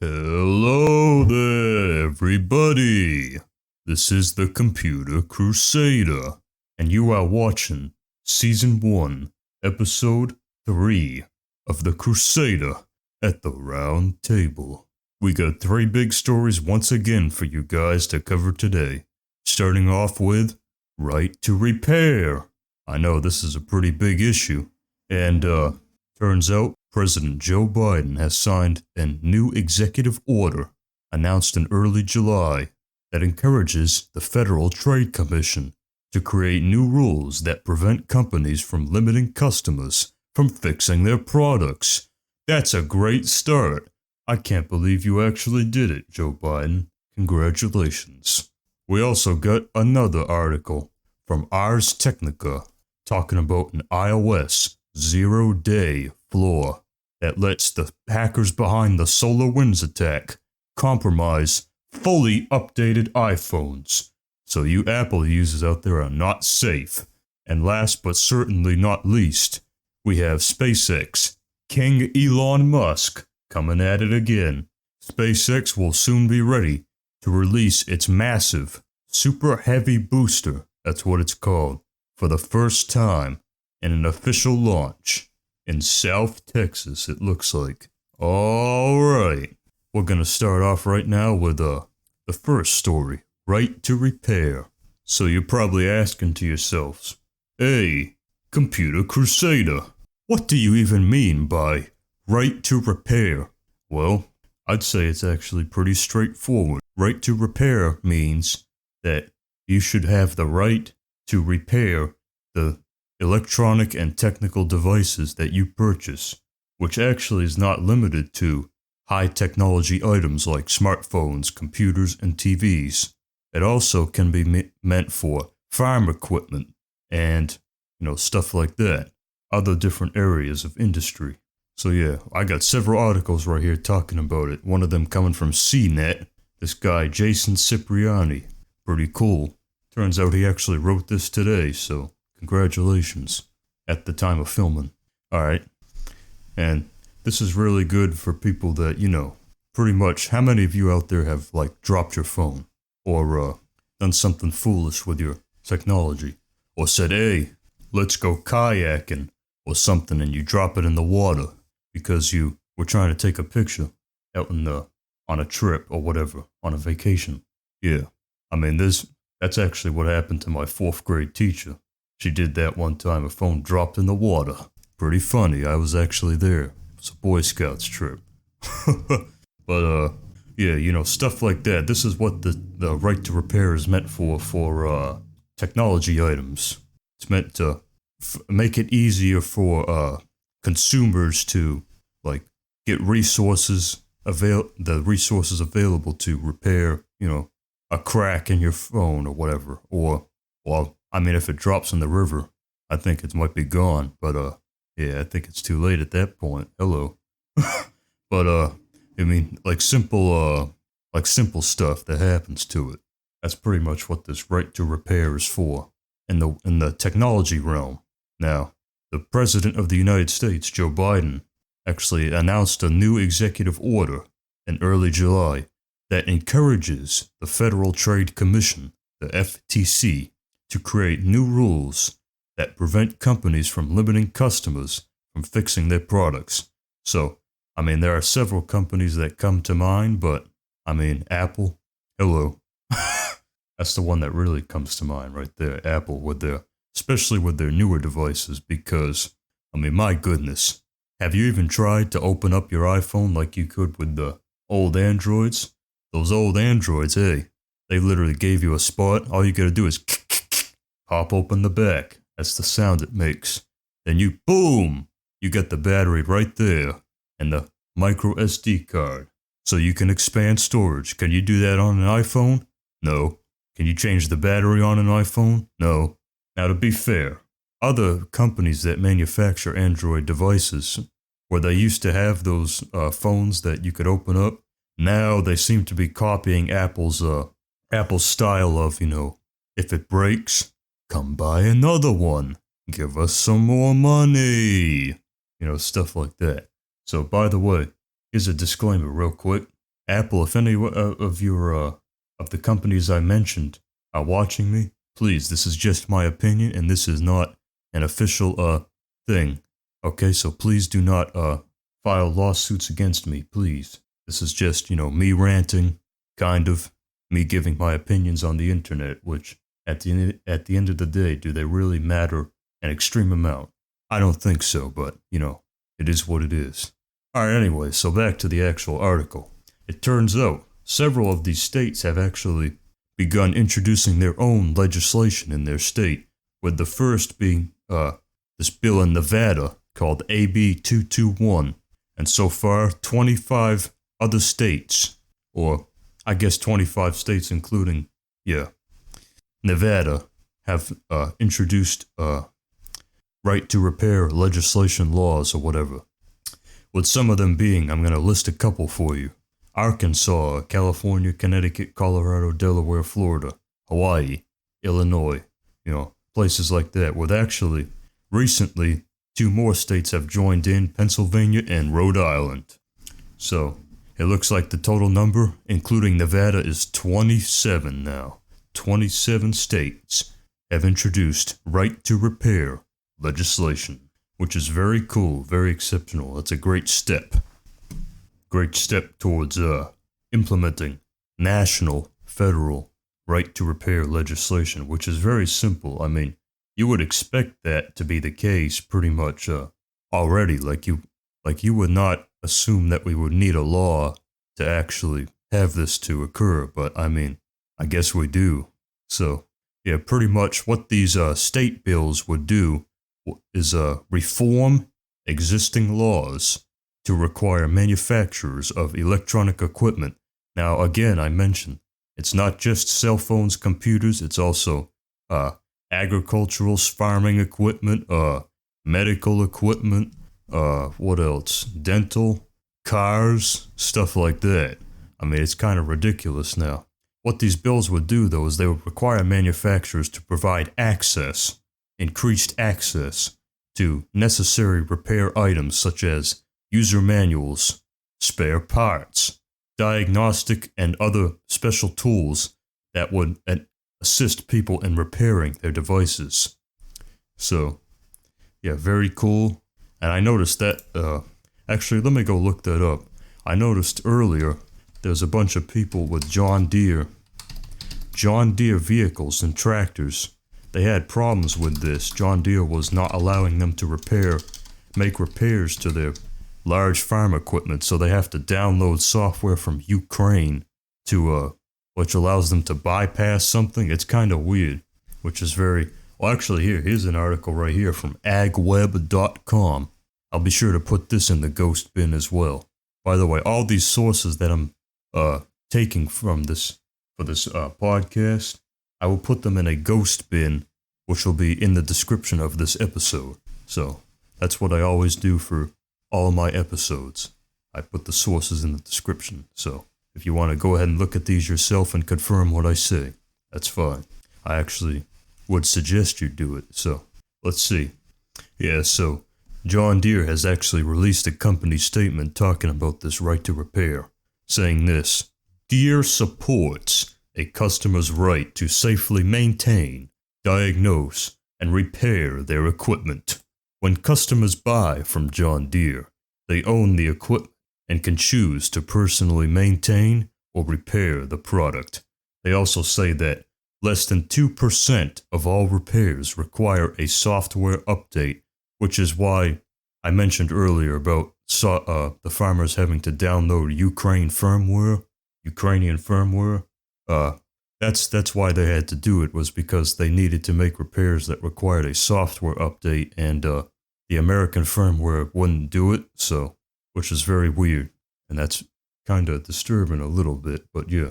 Hello there, everybody. This is the Computer Crusader, and you are watching Season 1, Episode 3 of the Crusader at the Round Table. We got 3 big stories once again for you guys to cover today. Starting off with right to repair. I know this is a pretty big issue, and turns out President Joe Biden has signed a new executive order announced in early July that encourages the Federal Trade Commission to create new rules that prevent companies from limiting customers from fixing their products. That's a great start. I can't believe you actually did it, Joe Biden. Congratulations. We also got another article from Ars Technica talking about an iOS 0-day flaw that lets the hackers behind the SolarWinds attack compromise fully updated iPhones. So you Apple users out there are not safe. And last but certainly not least, we have SpaceX, King Elon Musk, coming at it again. SpaceX will soon be ready to release its massive, super heavy booster, that's what it's called, for the first time in an official launch. In South Texas, it looks like. Alright, we're gonna start off right now with the first story, right to repair. So you're probably asking to yourselves, hey, Computer Crusader, what do you even mean by right to repair? Well, I'd say it's actually pretty straightforward. Right to repair means that you should have the right to repair the electronic and technical devices that you purchase, which actually is not limited to high technology items like smartphones, computers, and TVs. It also can be meant for farm equipment and, stuff like that, other different areas of industry. So yeah, I got several articles right here talking about it. One of them coming from CNET, this guy Jason Cipriani. Pretty cool. Turns out he actually wrote this today, so congratulations at the time of filming. Alright, and this is really good for people that, pretty much, how many of you out there have, dropped your phone? Or, done something foolish with your technology? Or said, hey, let's go kayaking, or something, and you drop it in the water because you were trying to take a picture out on a trip or whatever, on a vacation. Yeah, I mean, that's actually what happened to my 4th grade teacher. She did that one time, her phone dropped in the water. Pretty funny, I was actually there. It's a Boy Scouts trip. But, yeah, stuff like that. This is what the right to repair is meant for technology items. It's meant to make it easier for consumers to, get the resources available to repair, a crack in your phone or whatever. Or, well, I mean, if it drops in the river, I think it might be gone. But, yeah, I think it's too late at that point. Hello. But, I mean, simple stuff that happens to it. That's pretty much what this right to repair is for in the technology realm. Now, the President of the United States, Joe Biden, actually announced a new executive order in early July that encourages the Federal Trade Commission, the FTC, to create new rules that prevent companies from limiting customers from fixing their products. So, I mean, there are several companies that come to mind, but, I mean, Apple, hello. That's the one that really comes to mind right there, Apple, especially with their newer devices, because, I mean, my goodness, have you even tried to open up your iPhone like you could with the old Androids? Those old Androids, hey, they literally gave you a spot, all you gotta do is pop open the back. That's the sound it makes. Then boom! You get the battery right there, and the micro SD card. So you can expand storage. Can you do that on an iPhone? No. Can you change the battery on an iPhone? No. Now to be fair, other companies that manufacture Android devices, where they used to have those phones that you could open up, now they seem to be copying Apple's style of, if it breaks, come buy another one. Give us some more money. Stuff like that. So, by the way, here's a disclaimer real quick. Apple, if any of your of the companies I mentioned are watching me, please, this is just my opinion, and this is not an official thing. Okay, so please do not file lawsuits against me, please. This is just, me ranting, kind of, me giving my opinions on the internet, which at the end of the day, do they really matter an extreme amount? I don't think so, but, it is what it is. Alright, anyway, so back to the actual article. It turns out several of these states have actually begun introducing their own legislation in their state, with the first being this bill in Nevada called AB 221, and so far 25 other states, or I guess 25 states including, Nevada, have introduced right to repair legislation laws or whatever. With some of them being, I'm going to list a couple for you. Arkansas, California, Connecticut, Colorado, Delaware, Florida, Hawaii, Illinois, places like that. With actually, recently, 2 more states have joined in, Pennsylvania and Rhode Island. So, it looks like the total number, including Nevada, is 27 now. 27 states have introduced right to repair legislation, which is very cool, very exceptional. That's a great step. Great step towards implementing national, federal right to repair legislation, which is very simple. I mean, you would expect that to be the case pretty much already. Like you would not assume that we would need a law to actually have this to occur, but I mean, I guess we do. So, yeah, pretty much what these state bills would do is reform existing laws to require manufacturers of electronic equipment. Now, again, I mentioned, it's not just cell phones, computers, it's also agricultural, farming equipment, medical equipment, what else? Dental, cars, stuff like that. I mean, it's kind of ridiculous now. What these bills would do, though, is they would require manufacturers to provide access, increased access, to necessary repair items such as user manuals, spare parts, diagnostic and other special tools that would assist people in repairing their devices. So, yeah, very cool. And I noticed that, actually, let me go look that up. I noticed earlier there's a bunch of people with John Deere vehicles and tractors. They had problems with this. John Deere was not allowing them to make repairs to their large farm equipment, so they have to download software from Ukraine to, which allows them to bypass something. It's kind of weird, which is very, well, actually, here's an article right here from agweb.com. I'll be sure to put this in the ghost bin as well. By the way, all these sources that I'm taking from this podcast, I will put them in a ghost bin, which will be in the description of this episode. So that's what I always do for all my episodes. I put the sources in the description. So if you want to go ahead and look at these yourself and confirm what I say, that's fine. I actually would suggest you do it. So let's see. Yeah, so John Deere has actually released a company statement talking about this right to repair, saying this: Deere supports a customer's right to safely maintain, diagnose, and repair their equipment. When customers buy from John Deere, they own the equipment and can choose to personally maintain or repair the product. They also say that less than 2% of all repairs require a software update, which is why I mentioned earlier about the farmers having to download Ukrainian firmware. That's why they had to do it, was because they needed to make repairs that required a software update, and the American firmware wouldn't do it, so, which is very weird, and that's kind of disturbing a little bit, but yeah.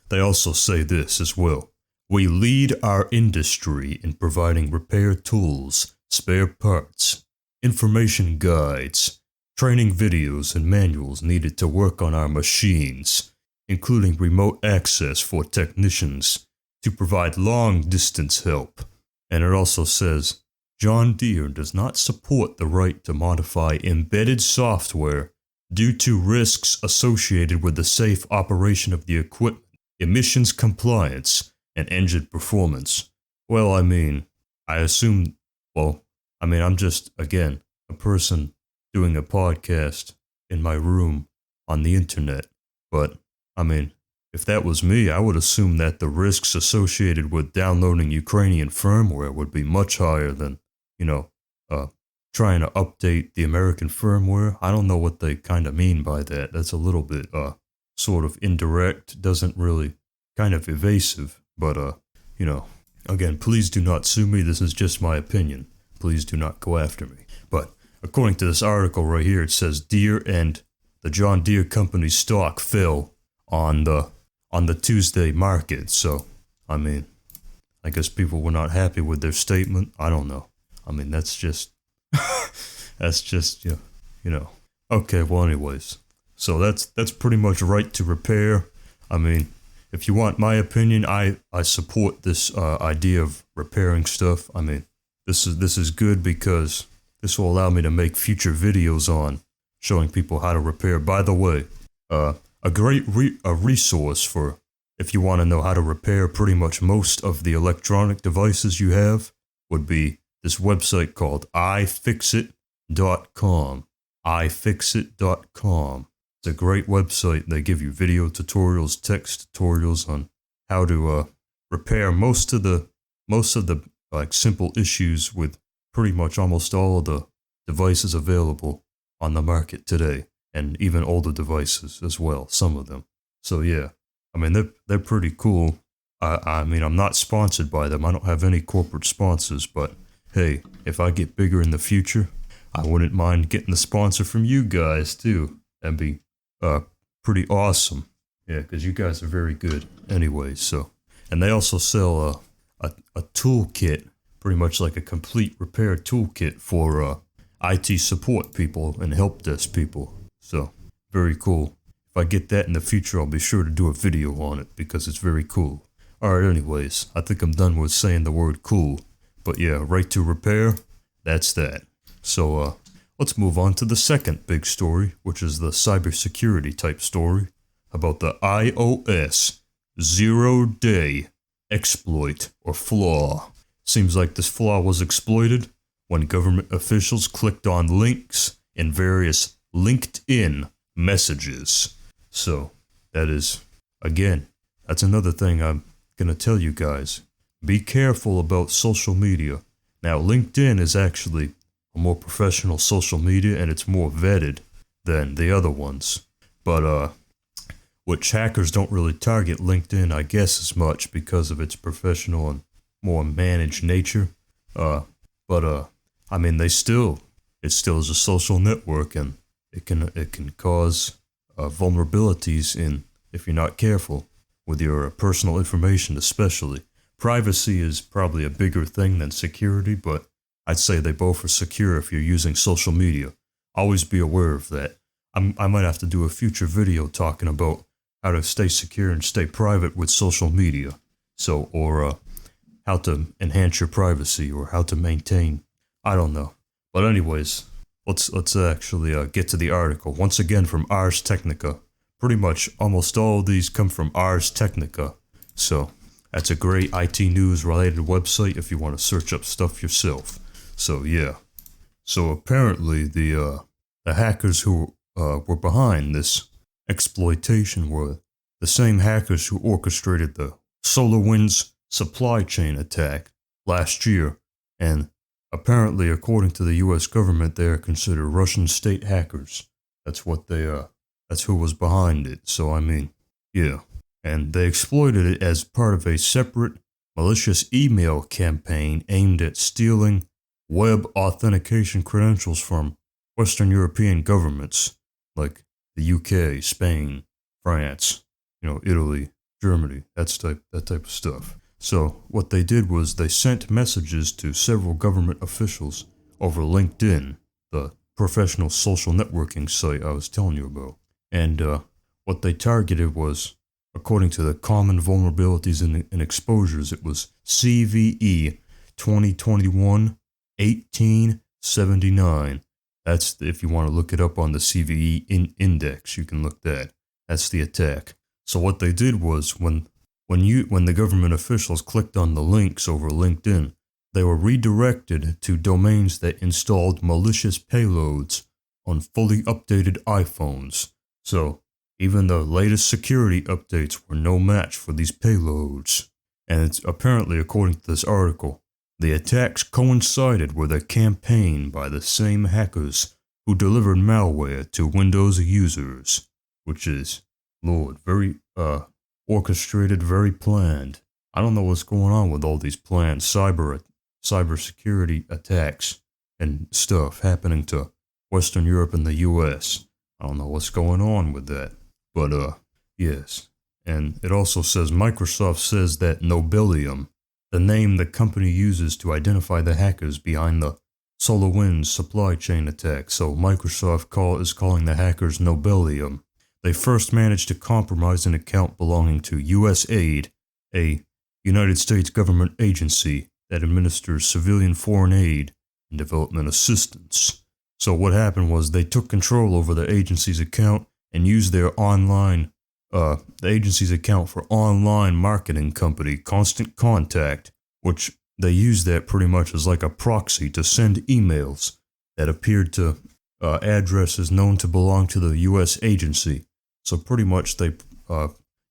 They also say this as well: we lead our industry in providing repair tools, spare parts, information guides, training videos, and manuals needed to work on our machines, including remote access for technicians to provide long-distance help. And it also says, John Deere does not support the right to modify embedded software due to risks associated with the safe operation of the equipment, emissions compliance, and engine performance. Well, I mean, I assume, I'm just, again, a person doing a podcast in my room on the internet. But, I mean, if that was me, I would assume that the risks associated with downloading Ukrainian firmware would be much higher than, trying to update the American firmware. I don't know what they kind of mean by that. That's a little bit, sort of indirect, doesn't really, kind of evasive, but, again, please do not sue me. This is just my opinion. Please do not go after me. But according to this article right here, it says Deere and the John Deere company stock fell on the Tuesday market. So, I mean, I guess people were not happy with their statement. I don't know. I mean, that's just, Okay, well, anyways. So that's pretty much right to repair. I mean, if you want my opinion, I support this idea of repairing stuff. I mean, this is good because this will allow me to make future videos on showing people how to repair. By the way, a great resource for if you want to know how to repair pretty much most of the electronic devices you have would be this website called iFixit.com. iFixit.com. It's a great website. They give you video tutorials, text tutorials on how to repair most of the like simple issues with pretty much almost all of the devices available on the market today, and even older devices as well, some of them. So yeah, I mean they're pretty cool. I mean, I'm not sponsored by them. I don't have any corporate sponsors, but hey, if I get bigger in the future, I wouldn't mind getting the sponsor from you guys too. That'd be pretty awesome. Yeah, because you guys are very good anyway. So, and they also sell a toolkit, pretty much like a complete repair toolkit for IT support people and help desk people. So, very cool. If I get that in the future, I'll be sure to do a video on it because it's very cool. Alright, anyways, I think I'm done with saying the word cool. But yeah, right to repair, that's that. So, let's move on to the second big story, which is the cybersecurity type story about the iOS 0-day exploit or flaw. Seems like this flaw was exploited when government officials clicked on links in various LinkedIn messages. So, that is, again, that's another thing I'm gonna tell you guys. Be careful about social media. Now, LinkedIn is actually a more professional social media and it's more vetted than the other ones. But, which hackers don't really target LinkedIn, I guess, as much because of its professional and more managed nature. I mean, it still is a social network, and it can cause vulnerabilities if you're not careful with your personal information, especially. Privacy is probably a bigger thing than security, but I'd say they both are secure if you're using social media. Always be aware of that. I might have to do a future video talking about how to stay secure and stay private with social media. So, or how to enhance your privacy or how to maintain, I don't know. But anyways, let's actually get to the article. Once again from Ars Technica. Pretty much almost all of these come from Ars Technica. So, that's a great IT news related website if you want to search up stuff yourself. So, yeah. So apparently the hackers who were behind this exploitation were the same hackers who orchestrated the SolarWinds supply chain attack last year, and apparently, according to the U.S. government, they are considered Russian state hackers. That's what that's who was behind it. So I mean, yeah, and they exploited it as part of a separate malicious email campaign aimed at stealing web authentication credentials from Western European governments like the UK, Spain, France, Italy, Germany, that type of stuff. So what they did was they sent messages to several government officials over LinkedIn, the professional social networking site I was telling you about. And what they targeted was, according to the common vulnerabilities and exposures, it was CVE 2021-1879. if you want to look it up on the CVE index, you can look that. That's the attack. So what they did was when the government officials clicked on the links over LinkedIn, they were redirected to domains that installed malicious payloads on fully updated iPhones. So even the latest security updates were no match for these payloads. And it's apparently, according to this article, the attacks coincided with a campaign by the same hackers who delivered malware to Windows users, which is, Lord, very orchestrated, very planned. I don't know what's going on with all these planned cybersecurity attacks and stuff happening to Western Europe and the US. I don't know what's going on with that. But yes. And it also says Microsoft says that Nobelium, the name the company uses to identify the hackers behind the SolarWinds supply chain attack. So Microsoft is calling the hackers Nobelium. They first managed to compromise an account belonging to USAID, a United States government agency that administers civilian foreign aid and development assistance. So what happened was they took control over the agency's account and used their the agency's account for online marketing company Constant Contact, which they used that pretty much as like a proxy to send emails that appeared to addresses known to belong to the U.S. agency. So pretty much they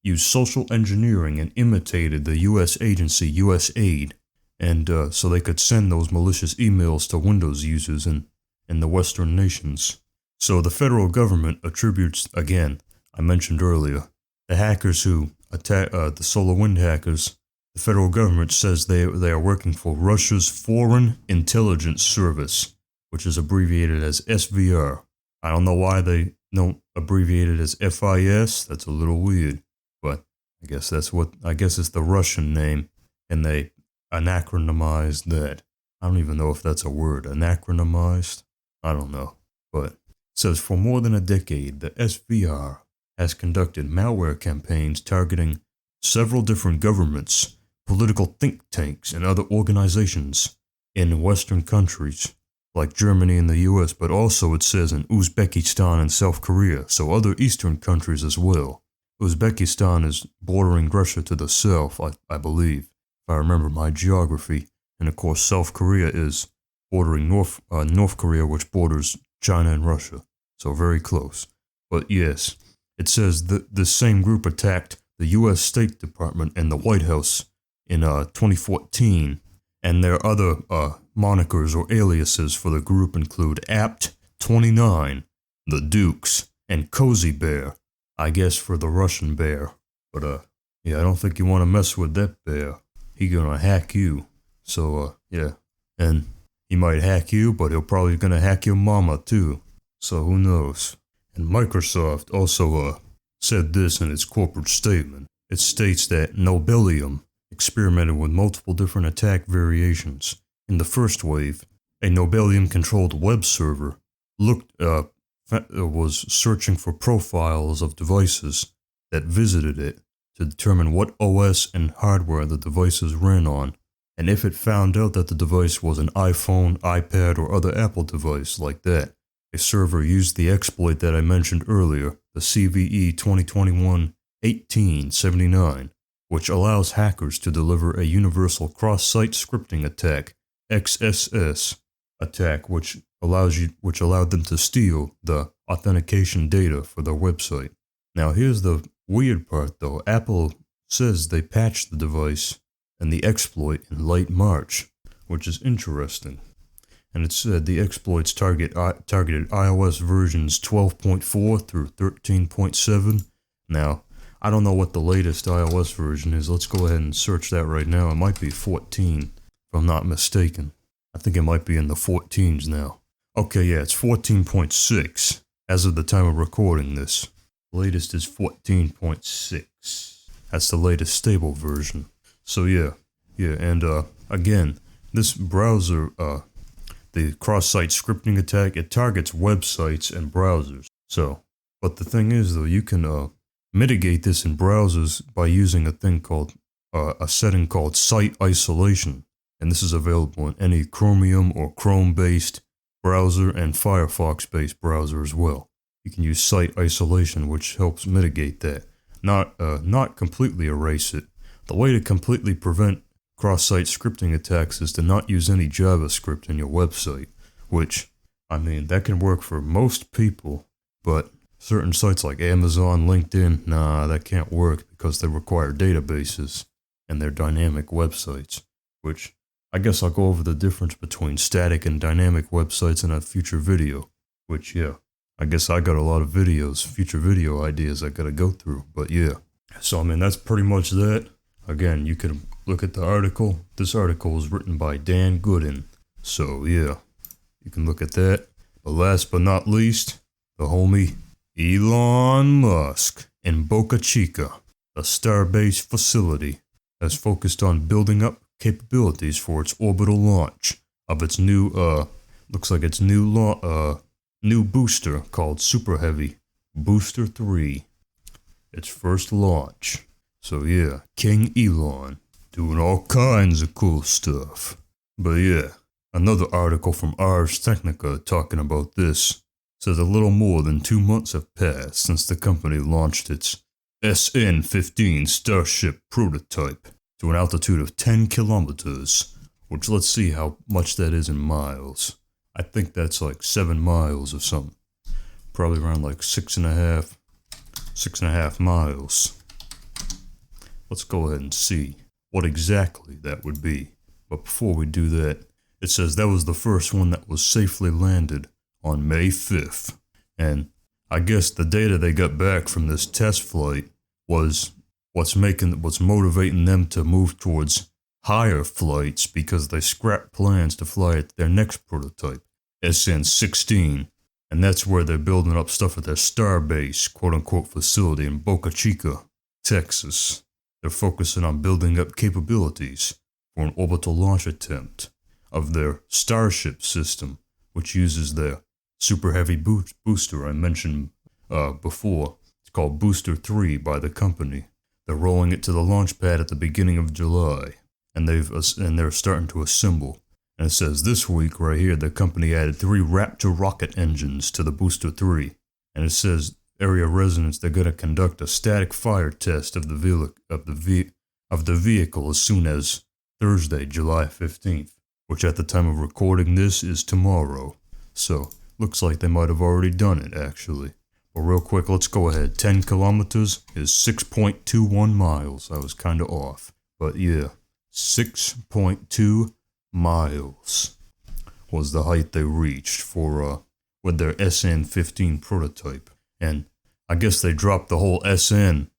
used social engineering and imitated the U.S. agency USAID, and so they could send those malicious emails to Windows users in the Western nations. So the federal government attributes, again, I mentioned earlier, the hackers who attack the SolarWinds hackers. The federal government says they are working for Russia's Foreign Intelligence Service, which is abbreviated as SVR. I don't know why they don't abbreviate it as FIS. That's a little weird, but I guess it's the Russian name, and they anachronized that. I don't even know if that's a word. Anachronized? I don't know, but it says for more than a decade, the SVR has conducted malware campaigns targeting several different governments, political think tanks, and other organizations in Western countries like Germany and the US, but also it says in Uzbekistan and South Korea, so other Eastern countries as well. Uzbekistan is bordering Russia to the south, I believe, if I remember my geography, and of course South Korea is bordering North Korea, which borders China and Russia, so very close. But yes, it says that the same group attacked the U.S. State Department and the White House in 2014, and their other monikers or aliases for the group include Apt29, the Dukes, and Cozy Bear, I guess for the Russian bear. But yeah, I don't think you want to mess with that bear. He gonna hack you. So yeah, and he might hack you, but he'll probably gonna hack your mama too. So who knows? And Microsoft also said this in its corporate statement. It states that Nobelium experimented with multiple different attack variations. In the first wave, a Nobelium-controlled web server was searching for profiles of devices that visited it to determine what OS and hardware the devices ran on, and if it found out that the device was an iPhone, iPad, or other Apple device like that, a server used the exploit that I mentioned earlier, the CVE 2021-1879, which allows hackers to deliver a universal cross-site scripting attack, XSS attack, which allowed them to steal the authentication data for their website. Now here's the weird part though. Apple says they patched the device and the exploit in late March, which is interesting. And it said the exploits targeted iOS versions 12.4 through 13.7. Now, I don't know what the latest iOS version is. Let's go ahead and search that right now. It might be 14, if I'm not mistaken. I think it might be in the 14s now. Okay, yeah, it's 14.6 as of the time of recording this. The latest is 14.6. That's the latest stable version. So yeah, and again, this browser, the cross-site scripting attack, it targets websites and browsers. So, but the thing is though, you can mitigate this in browsers by using a setting called site isolation, and this is available in any Chromium or Chrome-based browser and Firefox-based browser as well. You can use site isolation, which helps mitigate that. Not completely erase it. The way to completely prevent cross-site scripting attacks is to not use any JavaScript in your website, which, I mean, that can work for most people, but certain sites like Amazon, LinkedIn, nah, that can't work because they require databases and they're dynamic websites, which I guess I'll go over the difference between static and dynamic websites in a future video, which, yeah, I guess I got a lot of future video ideas I gotta go through, but yeah. So, I mean, that's pretty much that. Again, you can look at the article. This article was written by Dan Gooden, so yeah, you can look at that. But last but not least, the homie Elon Musk in Boca Chica, a Starbase facility, has focused on building up capabilities for its orbital launch of its new, new booster called Super Heavy Booster 3. Its first launch. So yeah, King Elon, doing all kinds of cool stuff. But yeah, another article from Ars Technica talking about this says a little more than 2 months have passed since the company launched its SN-15 Starship prototype to an altitude of 10 kilometers, which let's see how much that is in miles. I think that's like 7 miles or something. Probably around like 6.5 miles. Let's go ahead and see what exactly that would be. But before we do that, it says that was the first one that was safely landed on May 5th. And I guess the data they got back from this test flight was what's motivating them to move towards higher flights, because they scrapped plans to fly at their next prototype, SN-16. And that's where they're building up stuff at their Starbase, quote-unquote, facility in Boca Chica, Texas. They're focusing on building up capabilities for an orbital launch attempt of their Starship system, which uses their Super Heavy booster I mentioned before. It's called Booster 3 by the company. They're rolling it to the launch pad at the beginning of July, and they're starting to assemble. And it says this week right here, the company added 3 Raptor rocket engines to the Booster 3. And it says area residents, they're going to conduct a static fire test of the vehicle as soon as Thursday, July 15th, which at the time of recording this is tomorrow. So, looks like they might have already done it, actually. But real quick, let's go ahead. 10 kilometers is 6.21 miles. I was kind of off. But yeah, 6.2 miles was the height they reached for with their SN-15 prototype. And I guess they dropped the whole SN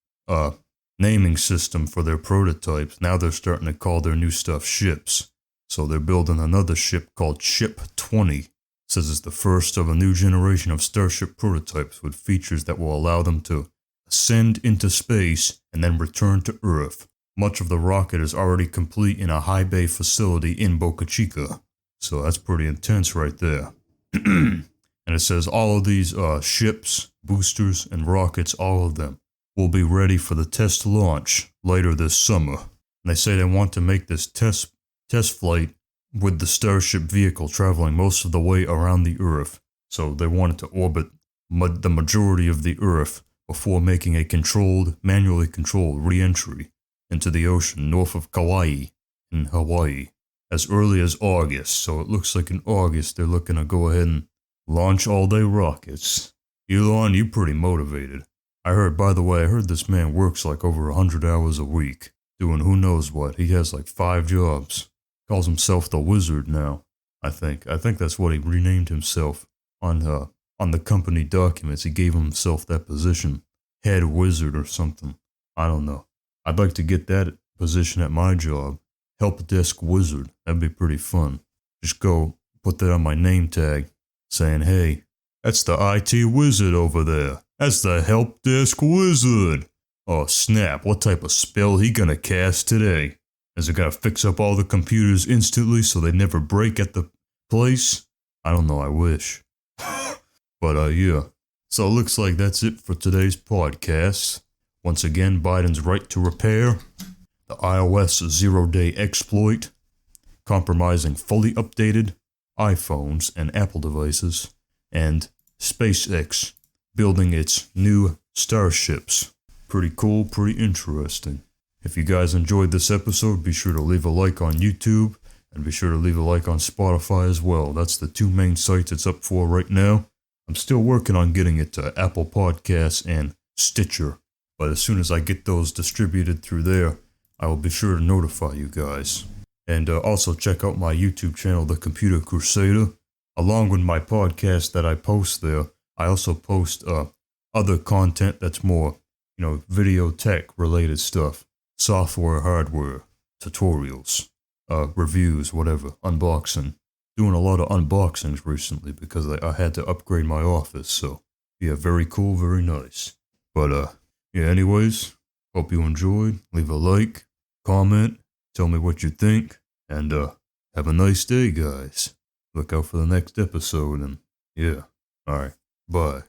naming system for their prototypes. Now they're starting to call their new stuff ships. So they're building another ship called Ship 20. Says it's the first of a new generation of Starship prototypes with features that will allow them to ascend into space and then return to Earth. Much of the rocket is already complete in a high bay facility in Boca Chica. So that's pretty intense right there. And it says all of these ships, boosters, and rockets, all of them, will be ready for the test launch later this summer. And they say they want to make this test flight with the Starship vehicle traveling most of the way around the Earth. So they wanted to orbit the majority of the Earth before making a manually controlled re-entry into the ocean north of Kauai in Hawaii as early as August. So it looks like in August they're looking to go ahead and launch all their rockets. Elon, you pretty motivated. I heard this man works like over 100 hours a week, doing who knows what. He has like 5 jobs. Calls himself the Wizard now, I think. I think that's what he renamed himself on the company documents. He gave himself that position, head wizard or something. I don't know. I'd like to get that position at my job, help desk wizard. That'd be pretty fun. Just go put that on my name tag, saying, "Hey, that's the IT wizard over there. That's the help desk wizard." Oh snap! What type of spell he gonna cast today? Is it gonna fix up all the computers instantly so they never break at the place? I don't know, I wish. But yeah. So it looks like that's it for today's podcast. Once again, Biden's right to repair, the iOS 0-day exploit, compromising fully updated iPhones and Apple devices, and SpaceX building its new starships. Pretty cool, pretty interesting. If you guys enjoyed this episode, be sure to leave a like on YouTube, and be sure to leave a like on Spotify as well. That's the two main sites it's up for right now. I'm still working on getting it to Apple Podcasts and Stitcher, but as soon as I get those distributed through there, I will be sure to notify you guys. And also check out my YouTube channel, The Computer Crusader. Along with my podcast that I post there, I also post other content that's more, video tech related stuff. Software, hardware, tutorials, reviews, whatever, unboxing. Doing a lot of unboxings recently because I had to upgrade my office, so yeah, very cool, very nice. But anyways, hope you enjoyed. Leave a like, comment, tell me what you think, and have a nice day, guys. Look out for the next episode, and yeah, alright, bye.